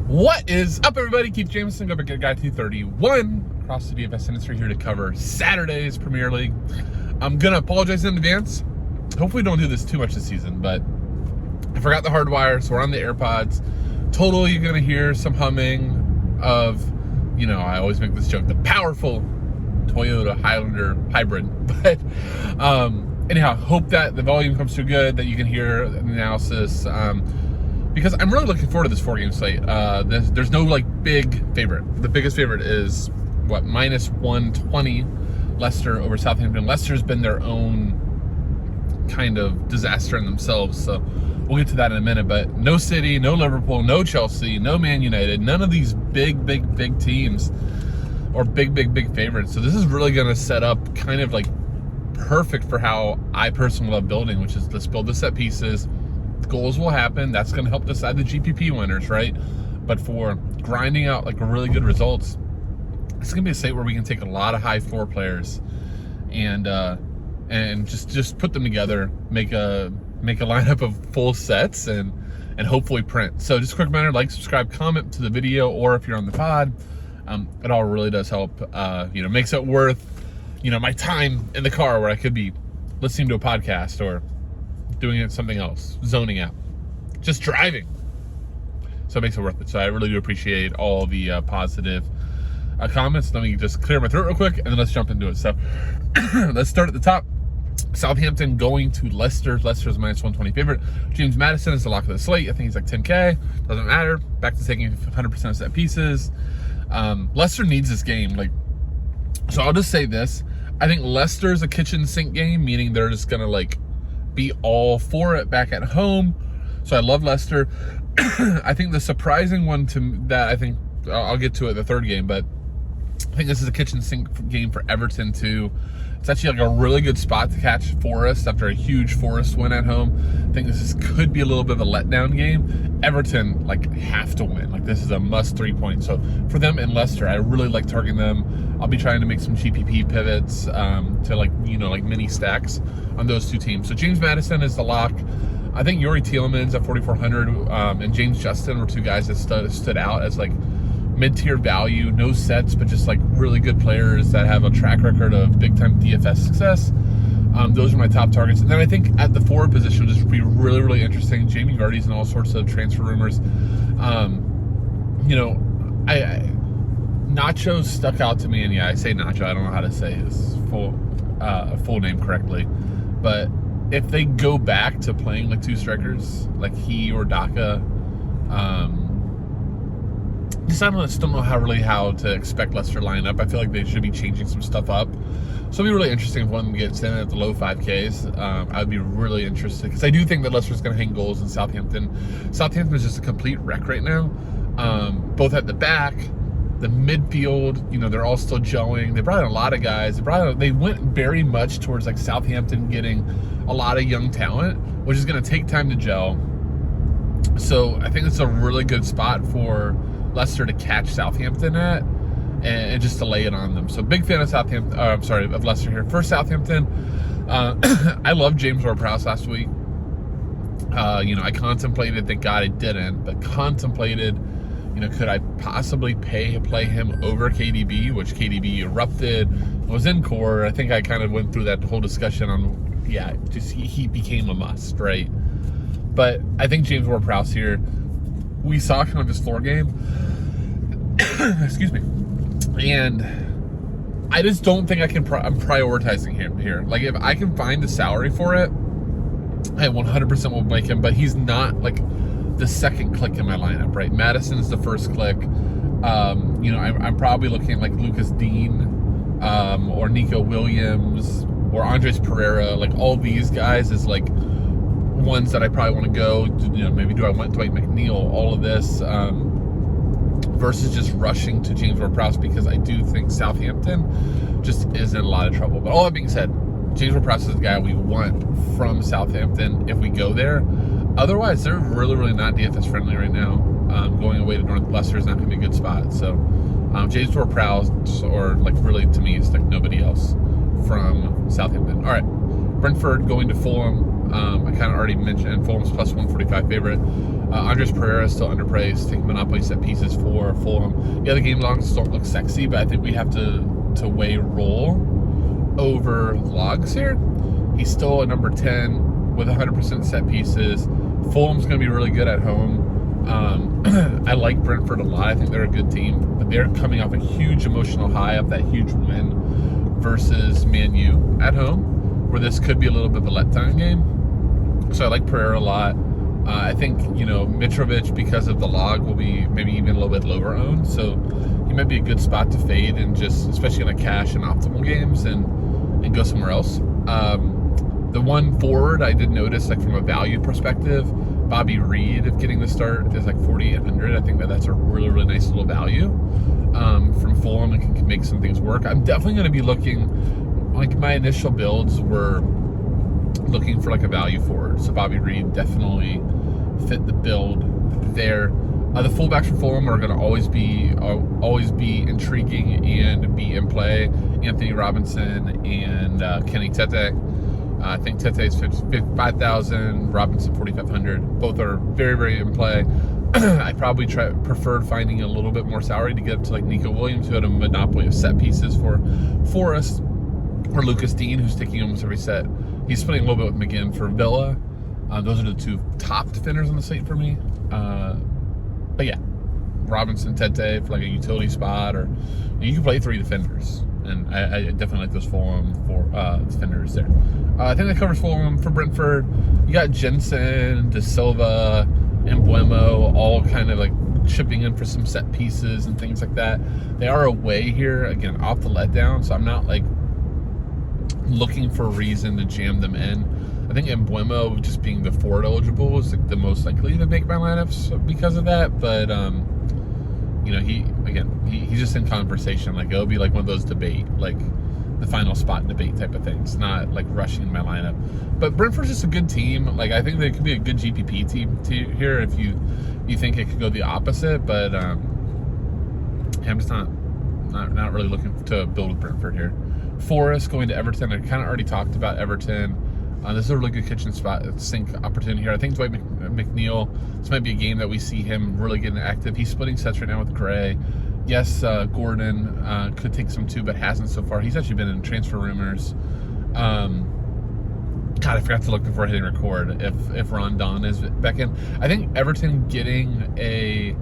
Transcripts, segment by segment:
What is up, everybody? Keith Jameson, Go Big Guy 231 across the DFS industry, here to cover Saturday's Premier League. I'm gonna apologize in advance. Hopefully, don't do this too much this season, but I forgot the hard wire, so we're on the AirPods. Totally, you're gonna hear some humming of, I always make this joke, the powerful Toyota Highlander hybrid. But anyhow, hope that the volume comes through good, that you can hear the analysis. Because I'm really looking forward to this 4-game slate. There's no big favorite. The biggest favorite is minus 120 Leicester over Southampton. Leicester's been their own kind of disaster in themselves, so we'll get to that in a minute. But no City, no Liverpool, no Chelsea, no Man United, none of these big teams or big favorites. So this is really going to set up kind of perfect for how I personally love building, which is let's build the set pieces. Goals will happen. That's going to help decide the GPP winners, right? But for grinding out really good results, it's going to be a slate where we can take a lot of high floor players and just put them together, make a lineup of full sets and hopefully print. So just a quick reminder, subscribe, comment to the video, or if you're on the pod, it all really does help. Makes it worth my time in the car where I could be listening to a podcast or doing something else, zoning out, just driving. So it makes it worth it. So I really do appreciate all the positive comments. Let me just clear my throat real quick, and then let's jump into it. So let's start at the top. Southampton going to Leicester. Leicester's minus 120 favorite. James Maddison is the lock of the slate. I think he's 10K. Doesn't matter. Back to taking 100% of set pieces. Leicester needs this game. So I'll just say this. I think Leicester's a kitchen sink game, meaning they're just going to be all for it back at home. So I love Leicester. I think the surprising one that I think I'll get to it the third game, but I think this is a kitchen sink game for Everton too. It's actually a really good spot to catch Forest after a huge Forest win at home. I think this could be a little bit of a letdown game. Everton have to win. This is a must 3 points. So for them and Leicester, I really like targeting them. I'll be trying to make some GPP pivots to mini stacks on those two teams. So James Maddison is the lock. I think Yuri Tielemans at 4,400 and James Justin were two guys that stood out as mid-tier value, no sets, but just really good players that have a track record of big-time DFS success. Those are my top targets. And then I think at the forward position, this would be really interesting. Jamie Vardy's in all sorts of transfer rumors. Nacho stuck out to me, and I say Nacho. I don't know how to say his full name correctly, but if they go back to playing two strikers, he or Daka, I still don't know how to expect Leicester line up. I feel like they should be changing some stuff up. So it'll be really interesting if one of them gets in at the low 5Ks. I would be really interested because I do think that Leicester's going to hang goals in Southampton. Southampton is just a complete wreck right now. Both at the back, the midfield, they're all still gelling. They brought in a lot of guys. They went very much towards Southampton getting a lot of young talent, which is going to take time to gel. So I think it's a really good spot for Leicester to catch Southampton at and just to lay it on them. So big fan of of Leicester here. First, Southampton. I loved James Ward-Prowse last week. I contemplated, thank God I didn't, but contemplated, could I possibly play him over KDB, which KDB erupted, was in core. I think I kind of went through that whole discussion on, he became a must, right? But I think James Ward-Prowse here, we saw kind of his floor game. Excuse me. And I just don't think I'm prioritizing him here. If I can find the salary for it, I 100% will make him, but he's not the second click in my lineup, right? Madison's the first click. I'm probably looking at Lucas Dean or Nico Williams or Andres Pereira. All these guys is ones that I probably want to go. Maybe do I want Dwight McNeil? All of this versus just rushing to James Ward-Prowse, because I do think Southampton just is in a lot of trouble. But all that being said, James Ward-Prowse is the guy we want from Southampton if we go there. Otherwise, they're really not DFS friendly right now. Going away to North Leicester is not going to be a good spot. So James Ward-Prowse, or really to me, is nobody else from Southampton. All right, Brentford going to Fulham. I kind of already mentioned Fulham's plus 145 favorite. Andres Pereira is still underpriced, taking monopoly set pieces for Fulham. Yeah, the game logs don't look sexy, but I think we have to weigh roll over logs here. He's still a number 10 with 100% set pieces. Fulham's going to be really good at home. I like Brentford a lot. I think they're a good team, but they're coming off a huge emotional high of that huge win versus Man U at home, where this could be a little bit of a letdown game. So I like Pereira a lot. I think, Mitrovic, because of the log, will be maybe even a little bit lower owned. So he might be a good spot to fade and just, especially in a cash and optimal games, and go somewhere else. The one forward I did notice, like from a value perspective, Bobby Reed, if getting the start, is like 4,800. I think that's a really, really nice little value from Fulham and can make some things work. I'm definitely going to be looking, like my initial builds were looking for like a value forward. So Bobby Reed definitely fit the build there. The fullbacks for Fulham are going to always be intriguing and be in play. Anthony Robinson and Kenny Tete. I think Tete is 5,000, Robinson 4,500. Both are very, very in play. I probably preferred finding a little bit more salary to get up to like Nico Williams, who had a monopoly of set pieces for Forest, or Lucas Dean, who's taking almost every set. He's splitting a little bit with McGinn for Villa. Those are the two top defenders on the slate for me. But yeah, Robinson, Tete for like a utility spot, or you can play 3 defenders. And I definitely like those Fulham defenders there. I think that covers Fulham. For Brentford, you got Jensen, De Silva, and Mbeumo all kind of like chipping in for some set pieces and things like that. They are away here, again, off the letdown, so I'm not like looking for a reason to jam them in. I think Mbeumo, just being the forward eligible, is like the most likely to make my lineups because of that. But he's just in conversation. Like it'll be like one of those debate, like the final spot debate type of things, not like rushing my lineup. But Brentford's just a good team. Like I think they could be a good GPP team here if you think it could go the opposite. But I'm just not really looking to build with Brentford here. Forest going to Everton. I kind of already talked about Everton. This is a really good kitchen sink opportunity here. I think Dwight McNeil, this might be a game that we see him really getting active. He's splitting sets right now with Gray. Yes, Gordon could take some too, but hasn't so far. He's actually been in transfer rumors. God, I forgot to look before hitting record if Rondon is back in. I think Everton getting a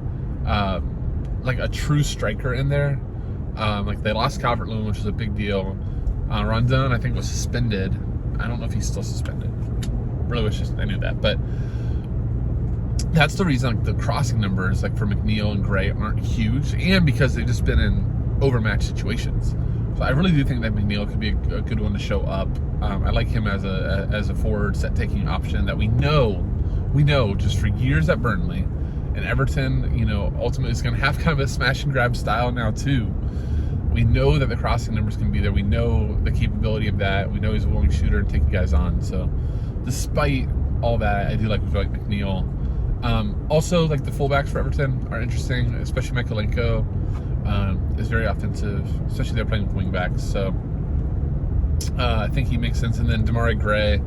true striker in there. Like they lost Calvert-Lewin, which was a big deal. Rondon, I think, was suspended. I don't know if he's still suspended. Really wish I knew that, but that's the reason like the crossing numbers like for McNeil and Gray aren't huge, and because they've just been in overmatched situations. So I really do think that McNeil could be a good one to show up. I like him as a forward set taking option that we know just for years at Burnley, and Everton, ultimately is going to have kind of a smash and grab style now too. We know that the crossing numbers can be there. We know the capability of that. We know he's a willing shooter and taking guys on. So despite all that, I do like McNeil. Also, like the fullbacks for Everton are interesting, especially Mykolenko is very offensive, especially they're playing with wing backs. So I think he makes sense. And then Demarai Gray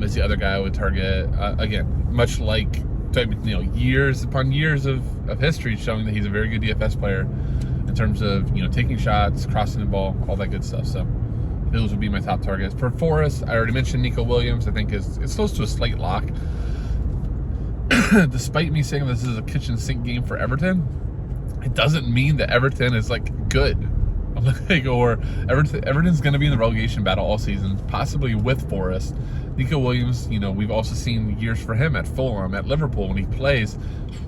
is the other guy I would target. Again, much like Dwight McNeil, years upon years of history showing that he's a very good DFS player in terms of taking shots, crossing the ball, all that good stuff. So those would be my top targets. For Forest, I already mentioned Nico Williams. I think it's close to a slate lock. Despite me saying this is a kitchen sink game for Everton, it doesn't mean that Everton is like good. Or Everton's going to be in the relegation battle all season, possibly with Forest. Nico Williams, we've also seen years for him at Fulham, at Liverpool when he plays.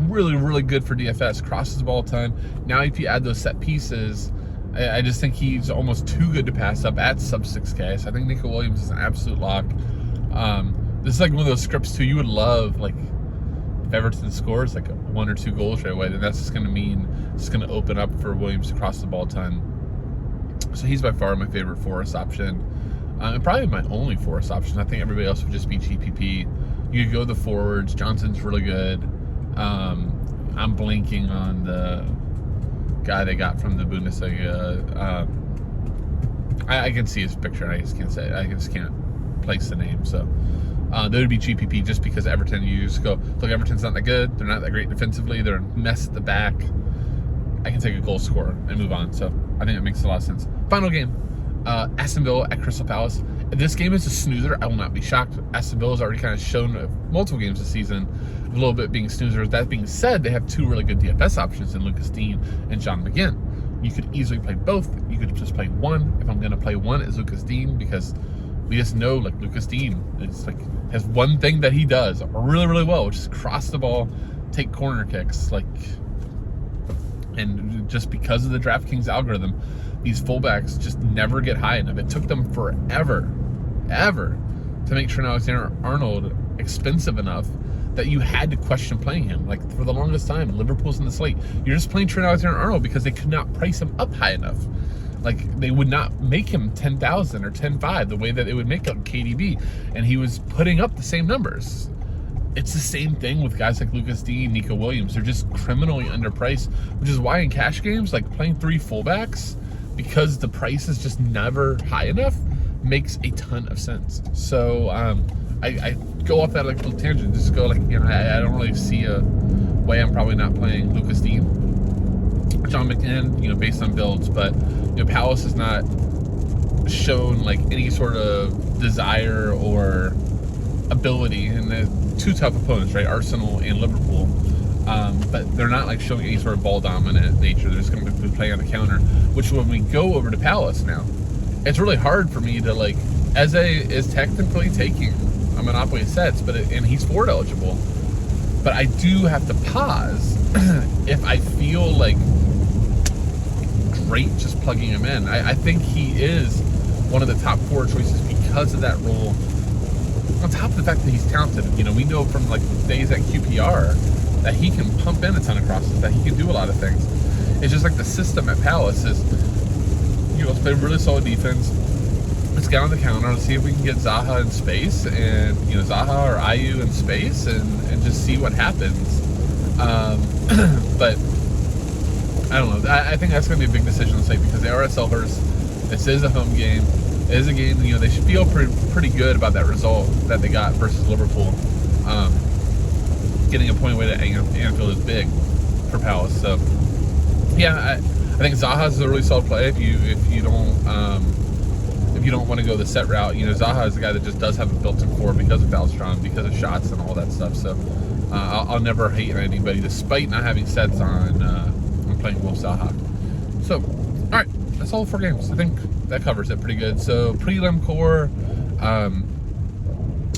Really, really good for DFS. Crosses the ball a ton. Now, if you add those set pieces, I just think he's almost too good to pass up at sub 6K. So I think Nico Williams is an absolute lock. This is like one of those scripts too. You would love like if Everton scores like 1 or 2 goals right away, then that's just going to mean it's going to open up for Williams to cross the ball a ton. So he's by far my favorite Forest option. And probably my only Forest option. I think everybody else would just be GPP. You could go the forwards. Johnson's really good. I'm blanking on the guy they got from the Bundesliga. I can see his picture. I just can't say it. I just can't place the name. So They would be GPP just because Everton, you just go, look, Everton's not that good. They're not that great defensively. They're a mess at the back. I can take a goal scorer and move on. So I think it makes a lot of sense. Final game, Aston Villa at Crystal Palace. If this game is a snoozer, I will not be shocked. Aston Villa has already kind of shown multiple games this season a little bit being snoozers. That being said, they have two really good DFS options in Lucas Dean and John McGinn. You could easily play both. You could just play one. If I'm going to play one, it's Lucas Dean, because we just know, like, Lucas Dean is like has one thing that he does really, really well, which is cross the ball, take corner kicks, like, and just because of the Draftkings algorithm, these fullbacks just never get high enough. It took them forever, to make Trent Alexander-Arnold expensive enough that you had to question playing him. Like, for the longest time, Liverpool's in the slate. You're just playing Trent Alexander-Arnold because they could not price him up high enough. Like, they would not make him 10,000 or 10.5 the way that they would make him KDB, and he was putting up the same numbers. It's the same thing with guys like Lucas Dean, Nico Williams. They're just criminally underpriced, which is why in cash games, like playing three fullbacks, because the price is just never high enough, makes a ton of sense. So I go off that like little tangent, just go like, you know, I don't really see a way I'm probably not playing Lucas Dean. John McGinn, you know, based on builds, but you know, Palace has not shown like any sort of desire or ability, and they're two tough opponents, right? Arsenal and Liverpool. But they're not like showing any sort of ball dominant nature. They're just going to be playing on the counter, which when we go over to Palace now, it's really hard for me to like, Eze is technically taking a monopoly of sets, and he's forward eligible, but I do have to pause if I feel like great just plugging him in. I think he is one of the top forward choices because of that role. On top of the fact that he's talented, you know, we know from like days at QPR that he can pump in a ton of crosses, that he can do a lot of things. It's just like the system at Palace is, you know, let's play really solid defense. Let's get on the counter. Let's see if we can get Zaha in space, and you know, Zaha or Ayew in space, and just see what happens. But I don't know. I think that's going to be a big decision to say, because they are at Selhurst. This is a home game. It is a game, you know, they should feel pretty good about that result that they got versus Liverpool. Getting a point away to Anfield is big for Palace. So, yeah, I think Zaha is a really solid play if you don't want to go the set route. You know, Zaha is a guy that just does have a built-in core because of Valstrom, because of shots and all that stuff. So, I'll never hate anybody despite not having sets on playing Wolf Zaha. So, all right, that's all 4 games. I think that covers it pretty good. So prelim core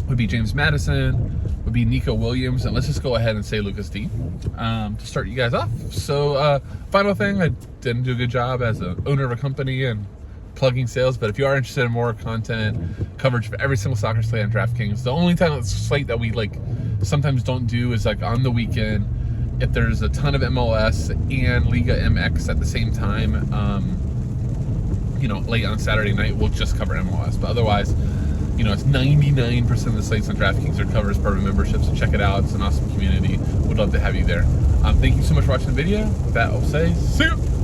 would be James Maddison, would be Nico Williams, and let's just go ahead and say Lucas Dean to start you guys off. So final thing, I didn't do a good job as an owner of a company and plugging sales, but if you are interested in more content coverage of every single soccer slate on DraftKings, the only time it's slate that we like sometimes don't do is like on the weekend if there's a ton of MLS and Liga MX at the same time. You know, late on Saturday night, we'll just cover MLS. But otherwise, you know, it's 99% of the slates on DraftKings are covered as part of membership, so check it out. It's an awesome community. Would love to have you there. Thank you so much for watching the video. With that, I'll say, see you!